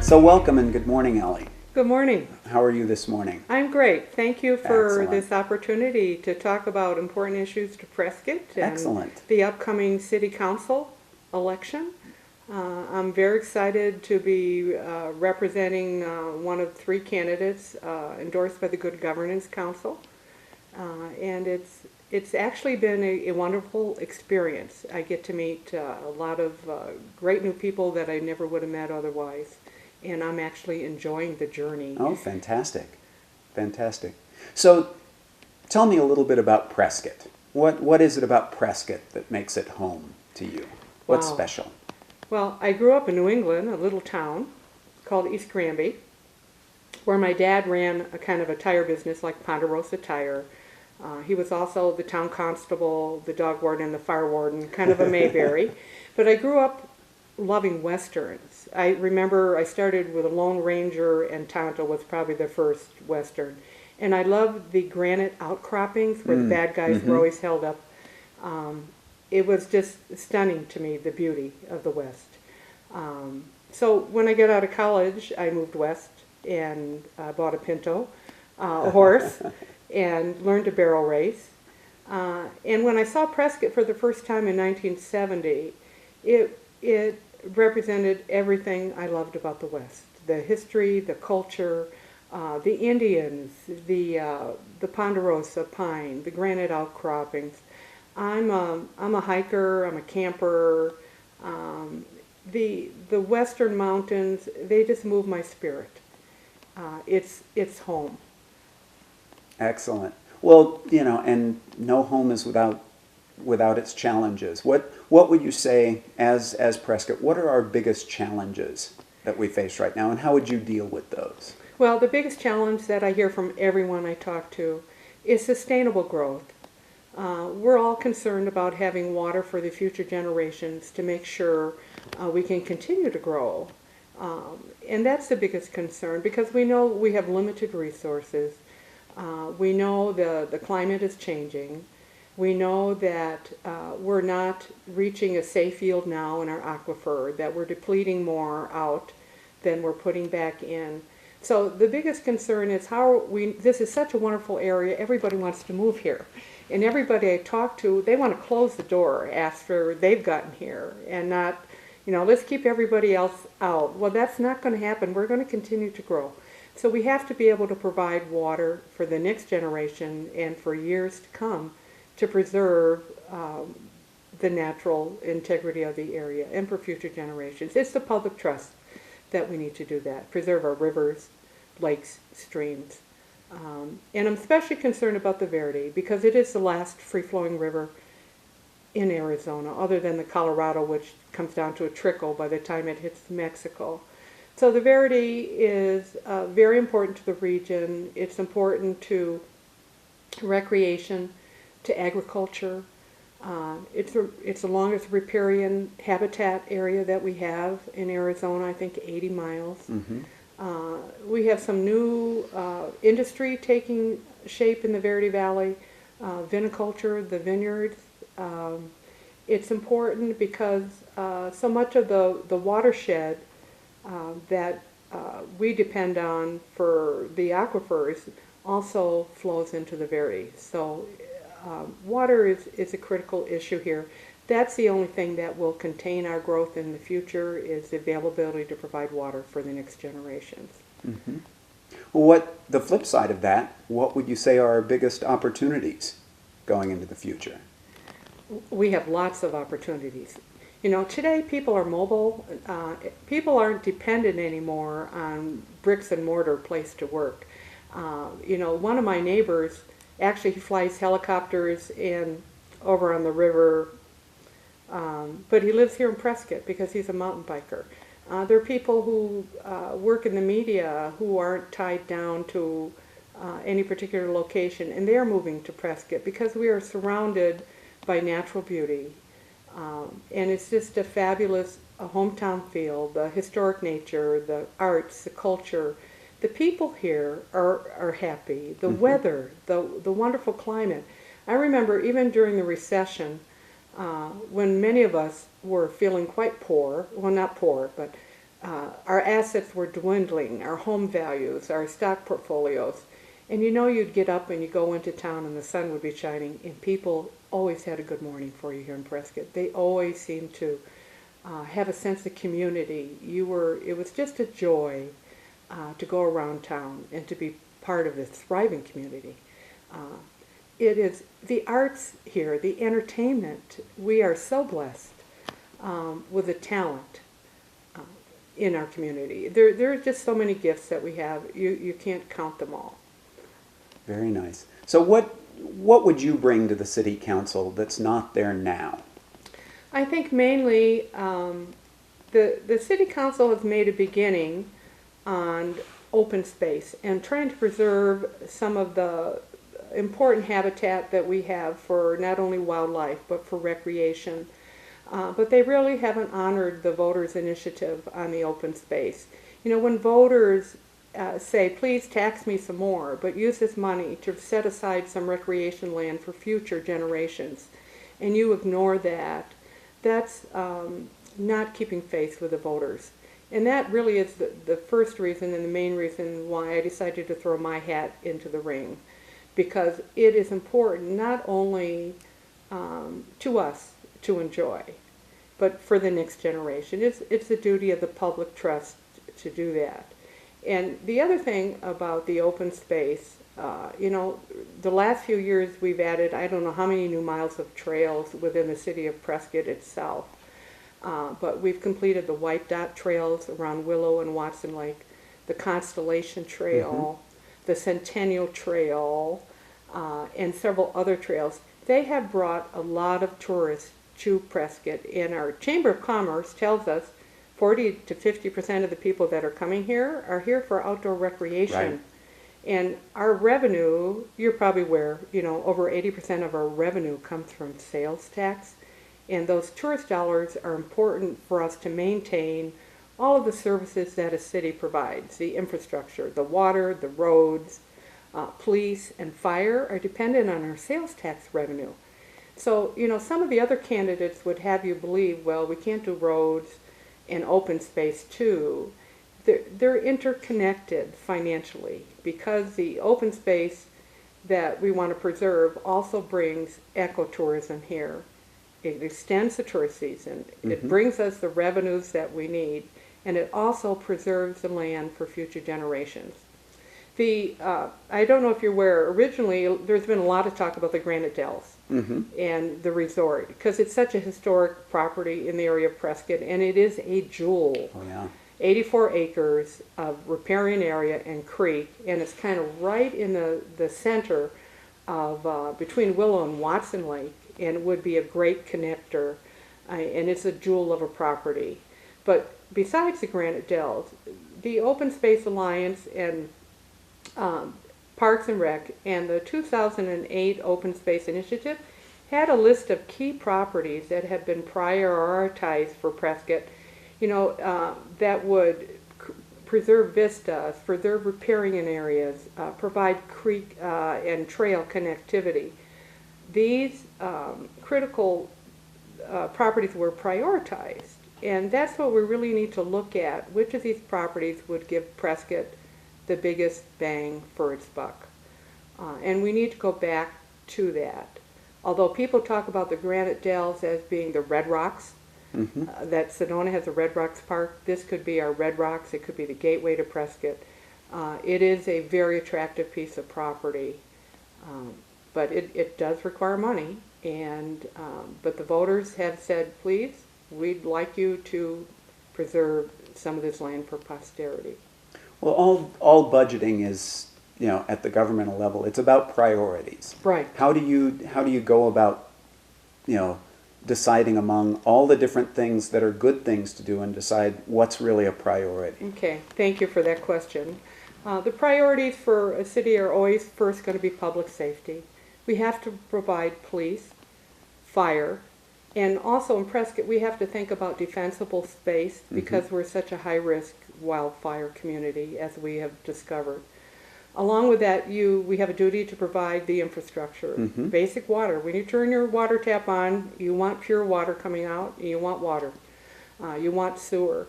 So welcome and good morning, Ellie. Good morning. How are you this morning? I'm great. Thank you for Excellent. this opportunity to talk about important issues to Prescott and Excellent. the upcoming City Council election. I'm very excited to be representing one of three candidates endorsed by the Good Governance Council. And it's actually been a wonderful experience. I get to meet a lot of great new people that I never would have met otherwise. And I'm actually enjoying the journey. Oh, fantastic. Fantastic. So tell me a little bit about Prescott. What is it about Prescott that makes it home to you? What's Wow. special? Well, I grew up in New England, a little town called East Granby, where my dad ran a kind of a tire business like Ponderosa Tire. He was also the town constable, the dog warden, and the fire warden, kind of a Mayberry. But I grew up loving Westerns. I remember I started with a Lone Ranger, and Tonto was probably the first Western. And I loved the granite outcroppings where the bad guys were always held up. It was just stunning to me, the beauty of the West. So when I got out of college, I moved west and bought a Pinto, a horse, and learned to barrel race. And when I saw Prescott for the first time in 1970, it represented everything I loved about the West: the history, the culture, the Indians, the ponderosa pine, the granite outcroppings. I'm a hiker. I'm a camper. The Western mountains, they just move my spirit. It's home. Excellent. Well, and no home is without its challenges. What would you say as Prescott, what are our biggest challenges that we face right now, and how would you deal with those? Well, the biggest challenge that I hear from everyone I talk to is sustainable growth. We're all concerned about having water for the future generations to make sure we can continue to grow. And that's the biggest concern, because we know we have limited resources. We know the climate is changing. We know that we're not reaching a safe yield now in our aquifer, that we're depleting more out than we're putting back in. So the biggest concern is this is such a wonderful area, everybody wants to move here. And everybody I talk to, they want to close the door after they've gotten here and not, let's keep everybody else out. Well, that's not going to happen. We're going to continue to grow. So we have to be able to provide water for the next generation and for years to come to preserve the natural integrity of the area and for future generations. It's the public trust that we need to do that, preserve our rivers, lakes, streams. And I'm especially concerned about the Verde because it is the last free-flowing river in Arizona, other than the Colorado, which comes down to a trickle by the time it hits Mexico. So the Verde is very important to the region. It's important to recreation, to agriculture. It's the longest riparian habitat area that we have in Arizona, I think 80 miles. Mm-hmm. We have some new industry taking shape in the Verde Valley, viniculture, the vineyards. It's important because so much of the watershed that we depend on for the aquifers also flows into the Verde. So water is a critical issue here. That's the only thing that will contain our growth in the future, is the availability to provide water for the next generations. Mm-hmm. Well, the flip side of that, what would you say are our biggest opportunities going into the future? We have lots of opportunities. Today people are mobile. People aren't dependent anymore on bricks and mortar place to work. One of my neighbors, actually he flies helicopters over on the river, but he lives here in Prescott because he's a mountain biker. There are people who work in the media who aren't tied down to any particular location, and they're moving to Prescott because we are surrounded by natural beauty. And it's just a fabulous hometown feel, the historic nature, the arts, the culture. The people here are happy. The weather, the wonderful climate. I remember even during the recession, when many of us were feeling quite poor, well, not poor, but our assets were dwindling, our home values, our stock portfolios. And you know, you'd get up and you go into town and the sun would be shining, and people always had a good morning for you here in Prescott. They always seemed to have a sense of community. It was just a joy to go around town and to be part of this thriving community. It is the arts here, the entertainment. We are so blessed with the talent in our community. There are just so many gifts that we have. You can't count them all. Very nice. So what would you bring to the city council that's not there now? I think mainly the city council has made a beginning on open space and trying to preserve some of the important habitat that we have for not only wildlife but for recreation. But they really haven't honored the voters' initiative on the open space. You know, when voters say, please tax me some more, but use this money to set aside some recreation land for future generations, and you ignore that, that's not keeping faith with the voters. And that really is the first reason and the main reason why I decided to throw my hat into the ring. Because it is important not only to us to enjoy, but for the next generation. It's the duty of the public trust to do that. And the other thing about the open space, you know, the last few years we've added, I don't know how many new miles of trails within the city of Prescott itself. But we've completed the White Dot trails around Willow and Watson Lake, the Constellation Trail, the Centennial Trail, and several other trails. They have brought a lot of tourists to Prescott, and our Chamber of Commerce tells us 40 to 50% of the people that are coming here are here for outdoor recreation. Right. And our revenue, you're probably aware, you know, over 80% of our revenue comes from sales tax. And those tourist dollars are important for us to maintain all of the services that a city provides. The infrastructure, the water, the roads, police, and fire are dependent on our sales tax revenue. So, you know, some of the other candidates would have you believe, well, we can't do roads and open space too. They're interconnected financially, because the open space that we want to preserve also brings ecotourism here. It extends the tourist season. It brings us the revenues that we need, and it also preserves the land for future generations. I don't know if you're aware, originally there's been a lot of talk about the Granite Dells and the resort, because it's such a historic property in the area of Prescott, and it is a jewel. Oh, yeah. 84 acres of riparian area and creek, and it's kind of right in the center of between Willow and Watson Lake, and it would be a great connector, and it's a jewel of a property. But besides the Granite Dells, the Open Space Alliance and Parks and Rec and the 2008 Open Space Initiative had a list of key properties that have been prioritized for Prescott, you know, that would preserve vistas, preserve riparian areas, provide creek and trail connectivity. These critical properties were prioritized, and that's what we really need to look at. Which of these properties would give Prescott the biggest bang for its buck? And we need to go back to that. Although people talk about the Granite Dells as being the Red Rocks, that Sedona has a Red Rocks Park, this could be our Red Rocks, it could be the gateway to Prescott. It is a very attractive piece of property, but it does require money, and but the voters have said, please, we'd like you to preserve some of this land for posterity. Well, all budgeting is, you know, at the governmental level, it's about priorities. Right. How do you go about, you know, deciding among all the different things that are good things to do and decide what's really a priority? Okay, thank you for that question. The priorities for a city are always first going to be public safety. We have to provide police, fire, and also in Prescott we have to think about defensible space, because we're such a high-risk wildfire community, as we have discovered. Along with that, we have a duty to provide the infrastructure, basic water. When you turn your water tap on, you want pure water coming out, you want water, you want sewer.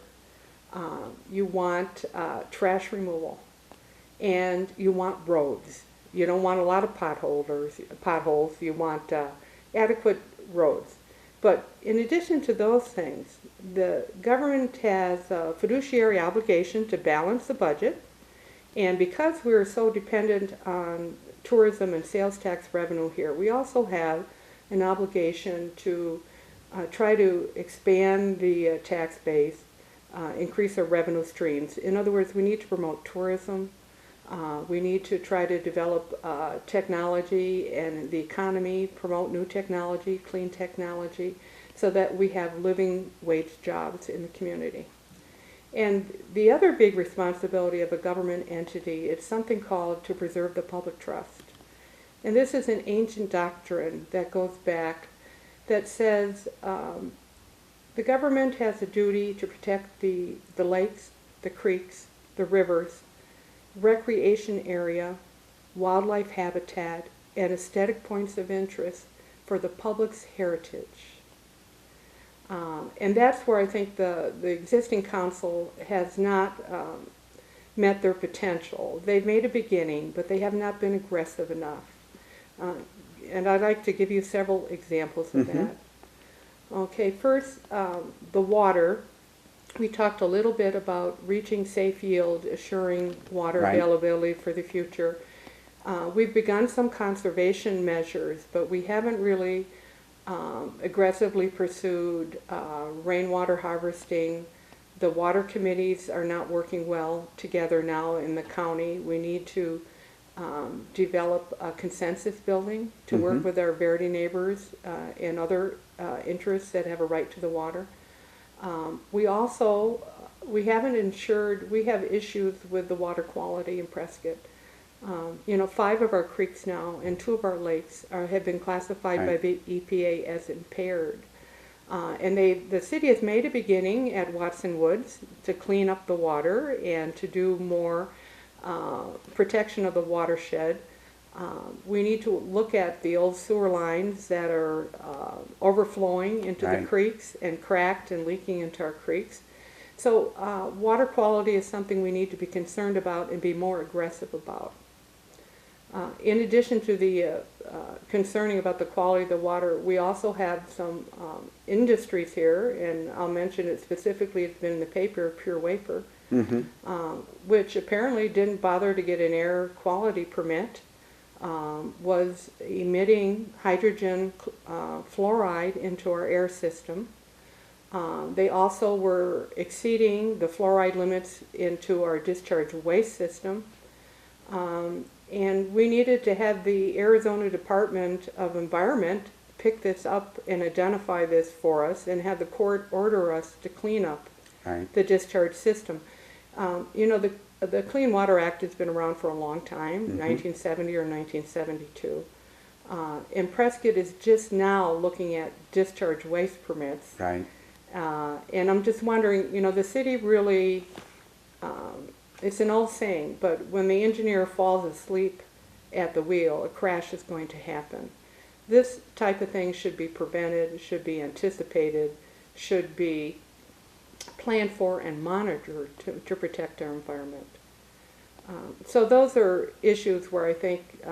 You want trash removal, and you want roads. You don't want a lot of potholes. You want adequate roads. But in addition to those things, the government has a fiduciary obligation to balance the budget. And because we're so dependent on tourism and sales tax revenue here, we also have an obligation to try to expand the tax base, increase our revenue streams. In other words, we need to promote tourism. We need to try to develop technology and the economy, promote new technology, clean technology, so that we have living wage jobs in the community. And the other big responsibility of a government entity is something called to preserve the public trust. And this is an ancient doctrine that goes back that says the government has a duty to protect the lakes, the creeks, the rivers, recreation area, wildlife habitat, and aesthetic points of interest for the public's heritage. And that's where I think the existing council has not met their potential. They've made a beginning, but they have not been aggressive enough. And I'd like to give you several examples of that. Okay, first, the water. We talked a little bit about reaching safe yield, assuring water availability for the future. We've begun some conservation measures, but we haven't really aggressively pursued rainwater harvesting. The water committees are not working well together now in the county. We need to develop a consensus building to work with our Verity neighbors and other interests that have a right to the water. We haven't ensured, we have issues with the water quality in Prescott. 5 of our creeks now and 2 of our lakes have been classified by the EPA as impaired. And the city has made a beginning at Watson Woods to clean up the water and to do more protection of the watershed. We need to look at the old sewer lines that are overflowing into the creeks and cracked and leaking into our creeks. So water quality is something we need to be concerned about and be more aggressive about. In addition to the concerning about the quality of the water, we also have some industries here, and I'll mention it specifically, it's been in the paper, Pure Wafer, which apparently didn't bother to get an air quality permit, was emitting hydrogen fluoride into our air system. They also were exceeding the fluoride limits into our discharge waste system. And we needed to have the Arizona Department of Environment pick this up and identify this for us and have the court order us to clean up the discharge system. The Clean Water Act has been around for a long time, 1970 or 1972. And Prescott is just now looking at discharge waste permits. And I'm just wondering, the city really, it's an old saying, but when the engineer falls asleep at the wheel, a crash is going to happen. This type of thing should be prevented, should be anticipated, should be planned for and monitored to protect our environment. So those are issues where I think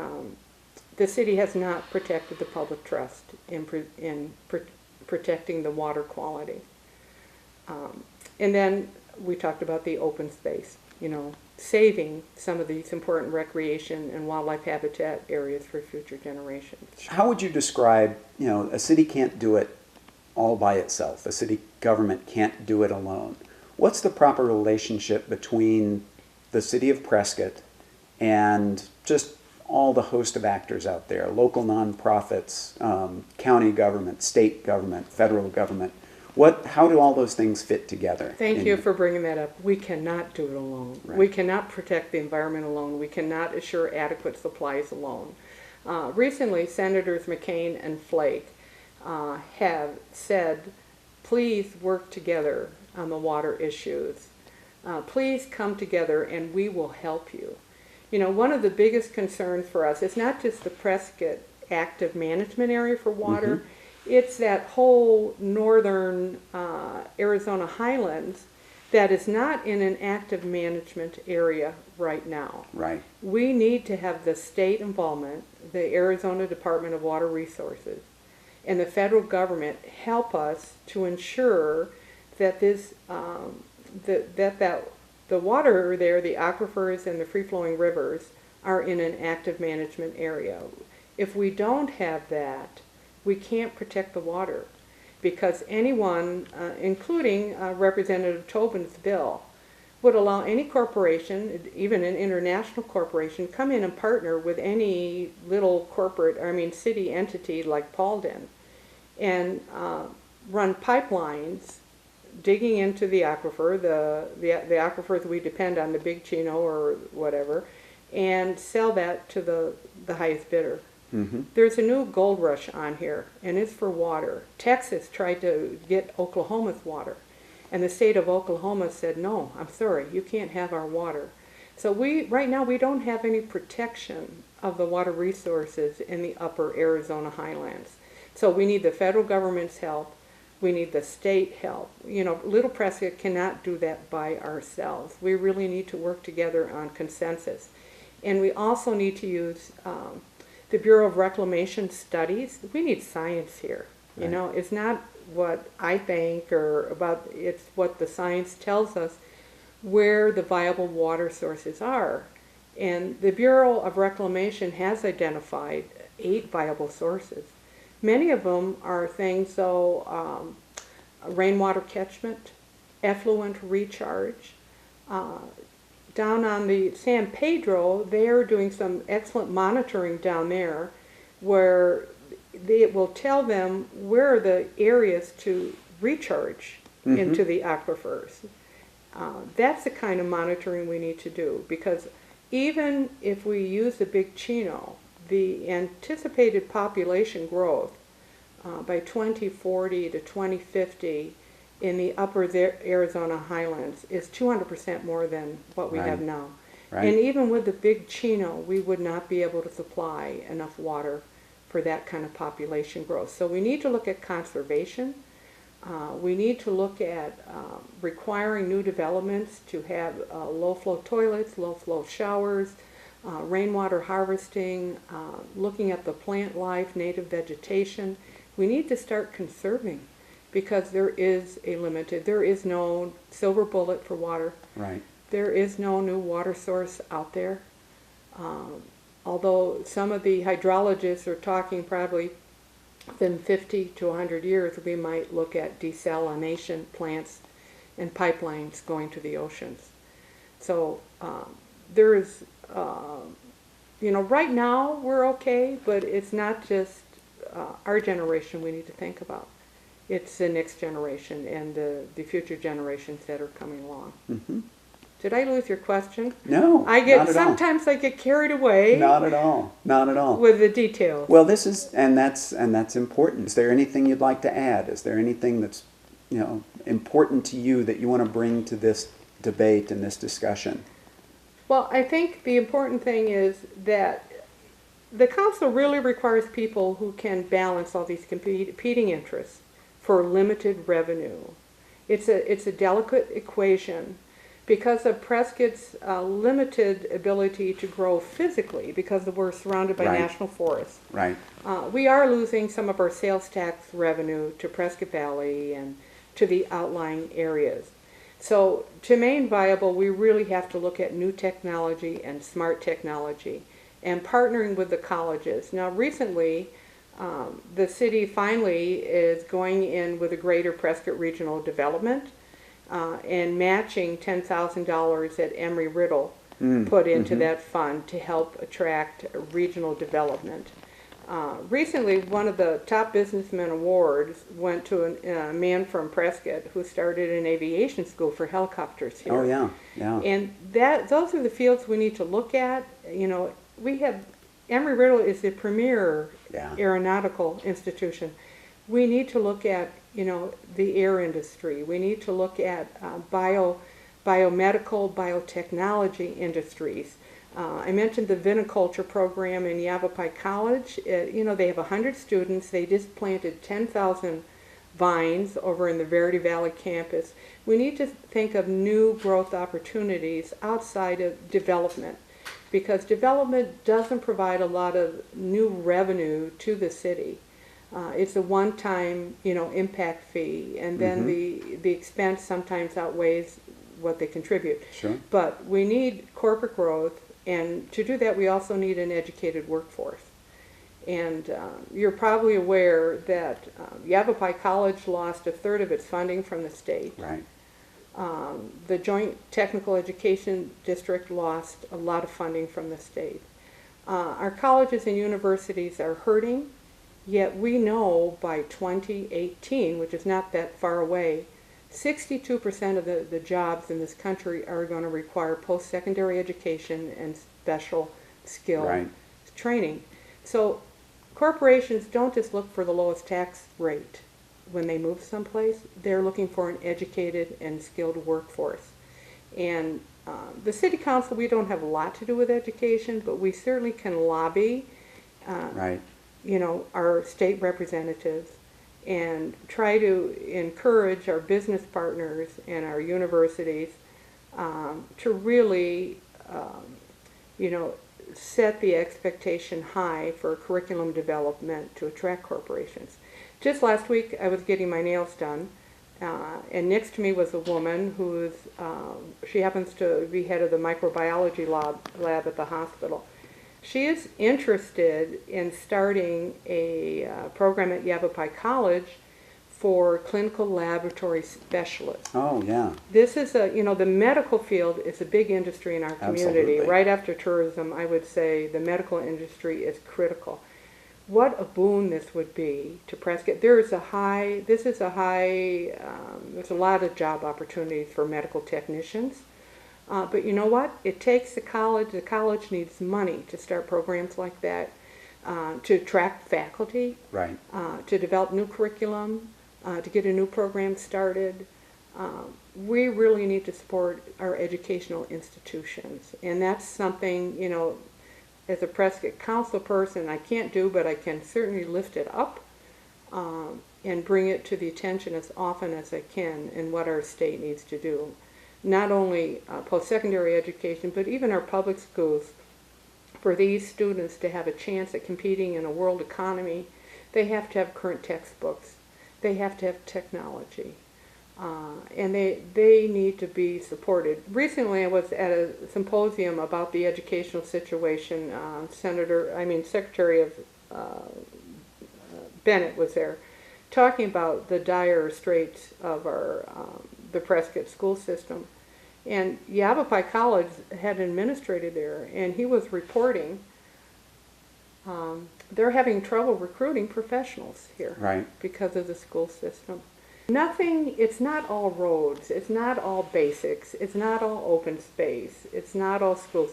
the city has not protected the public trust in protecting the water quality. And then we talked about the open space, saving some of these important recreation and wildlife habitat areas for future generations. How would you describe, a city can't do it all by itself. A city government can't do it alone. What's the proper relationship between the city of Prescott and just all the host of actors out there, local nonprofits, county government, state government, federal government? How do all those things fit together? Thank you for bringing that up. We cannot do it alone. We cannot protect the environment alone. We cannot assure adequate supplies alone. Recently, Senators McCain and Flake have said, please work together on the water issues. Please come together and we will help you. One of the biggest concerns for us is not just the Prescott active management area for water, it's that whole northern Arizona highlands that is not in an active management area right now. Right. We need to have the state involvement, the Arizona Department of Water Resources, and the federal government help us to ensure that this that the water there, the aquifers and the free-flowing rivers, are in an active management area. If we don't have that, we can't protect the water, because anyone, including Representative Tobin's bill, would allow any corporation, even an international corporation, come in and partner with any little city entity like Paulden, and run pipelines digging into the aquifer, the aquifers we depend on, the Big Chino or whatever, and sell that to the highest bidder. Mm-hmm. There's a new gold rush on here, and it's for water. Texas tried to get Oklahoma's water, and the state of Oklahoma said, no, I'm sorry, you can't have our water. So right now we don't have any protection of the water resources in the upper Arizona highlands. So we need the federal government's help. We need the state help. Little Prescott cannot do that by ourselves. We really need to work together on consensus. And we also need to use the Bureau of Reclamation studies. We need science here. Right. It's not what I think it's what the science tells us where the viable water sources are. And the Bureau of Reclamation has identified 8 viable sources. Many of them are things, rainwater catchment, effluent recharge. Down on the San Pedro, they're doing some excellent monitoring down there, where it will tell them where are the areas to recharge into the aquifers. That's the kind of monitoring we need to do, because even if we use the Big Chino, the anticipated population growth by 2040 to 2050 in the upper Arizona highlands is 200% more than what we have now. Right. And even with the Big Chino, we would not be able to supply enough water for that kind of population growth. So we need to look at conservation. We need to look at requiring new developments to have low-flow toilets, low-flow showers, rainwater harvesting, looking at the plant life, native vegetation. We need to start conserving, because there is no silver bullet for water. Right. There is no new water source out there. Although some of the hydrologists are talking probably within 50 to 100 years, we might look at desalination plants and pipelines going to the oceans. So there is, right now we're okay, but it's not just our generation we need to think about. It's the next generation and the future generations that are coming along. Mm-hmm. Did I lose your question? No, not at all. Sometimes I get carried away. Not at all. Not at all. With the details. Well, that's important. Is there anything you'd like to add? Is there anything that's important to you that you want to bring to this debate and this discussion? Well, I think the important thing is that the council really requires people who can balance all these competing interests for limited revenue. It's a delicate equation because of Prescott's limited ability to grow physically, because we're surrounded by national forests. Right. We are losing some of our sales tax revenue to Prescott Valley and to the outlying areas. So to remain viable, we really have to look at new technology and smart technology and partnering with the colleges. Now recently, the city finally is going in with a greater Prescott regional development and matching $10,000 that Embry-Riddle put into that fund to help attract regional development. Recently, one of the top businessman awards went to a man from Prescott who started an aviation school for helicopters here. Oh yeah, yeah. And those are the fields we need to look at. We have Embry-Riddle is the premier aeronautical institution. We need to look at the air industry. We need to look at biomedical, biotechnology industries. I mentioned the viniculture program in Yavapai College. They have 100 students. They just planted 10,000 Vines over in the Verde Valley campus. We need to think of new growth opportunities outside of development, because development doesn't provide a lot of new revenue to the city. It's a one-time, impact fee, and then the expense sometimes outweighs what they contribute. Sure. But we need corporate growth, and to do that we also need an educated workforce. And you're probably aware that Yavapai College lost a third of its funding from the state. Right. The Joint Technical Education District lost a lot of funding from the state. Our colleges and universities are hurting, yet we know by 2018, which is not that far away, 62% of the jobs in this country are going to require post-secondary education and special skill training. So corporations don't just look for the lowest tax rate when they move someplace. They're looking for an educated and skilled workforce. And the City Council, we don't have a lot to do with education, but we certainly can lobby our state representatives and try to encourage our business partners and our universities to really, set the expectation high for curriculum development to attract corporations. Just last week, I was getting my nails done, and next to me was a woman who's, she happens to be head of the microbiology lab at the hospital. She is interested in starting a program at Yavapai College for clinical laboratory specialists. Oh, yeah. This is the medical field is a big industry in our community. Absolutely. Right after tourism, I would say the medical industry is critical. What a boon this would be to Prescott. There's a lot of job opportunities for medical technicians. But you know what? It takes the college needs money to start programs like that, to attract faculty, to develop new curriculum, to get a new program started. We really need to support our educational institutions. And that's something, as a Prescott Council person, I can't do, but I can certainly lift it up and bring it to the attention as often as I can in what our state needs to do. Not only post-secondary education, but even our public schools. For these students to have a chance at competing in a world economy, they have to have current textbooks. They have to have technology. And they need to be supported. Recently I was at a symposium about the educational situation. Secretary of Bennett was there, talking about the dire straits of the Prescott school system. And Yavapai College had an administrator there, and he was reporting they're having trouble recruiting professionals here because of the school system. It's not all roads, it's not all basics, it's not all open space, it's not all schools.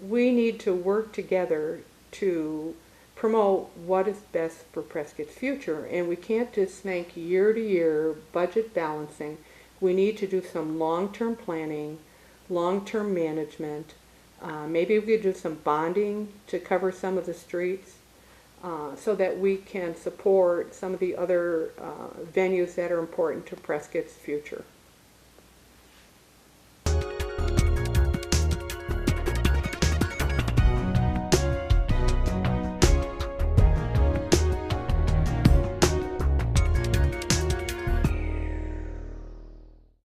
We need to work together to promote what is best for Prescott's future, and we can't just think year to year budget balancing. We need to do some long-term planning, long-term management. Maybe we could do some bonding to cover some of the streets so that we can support some of the other venues that are important to Prescott's future.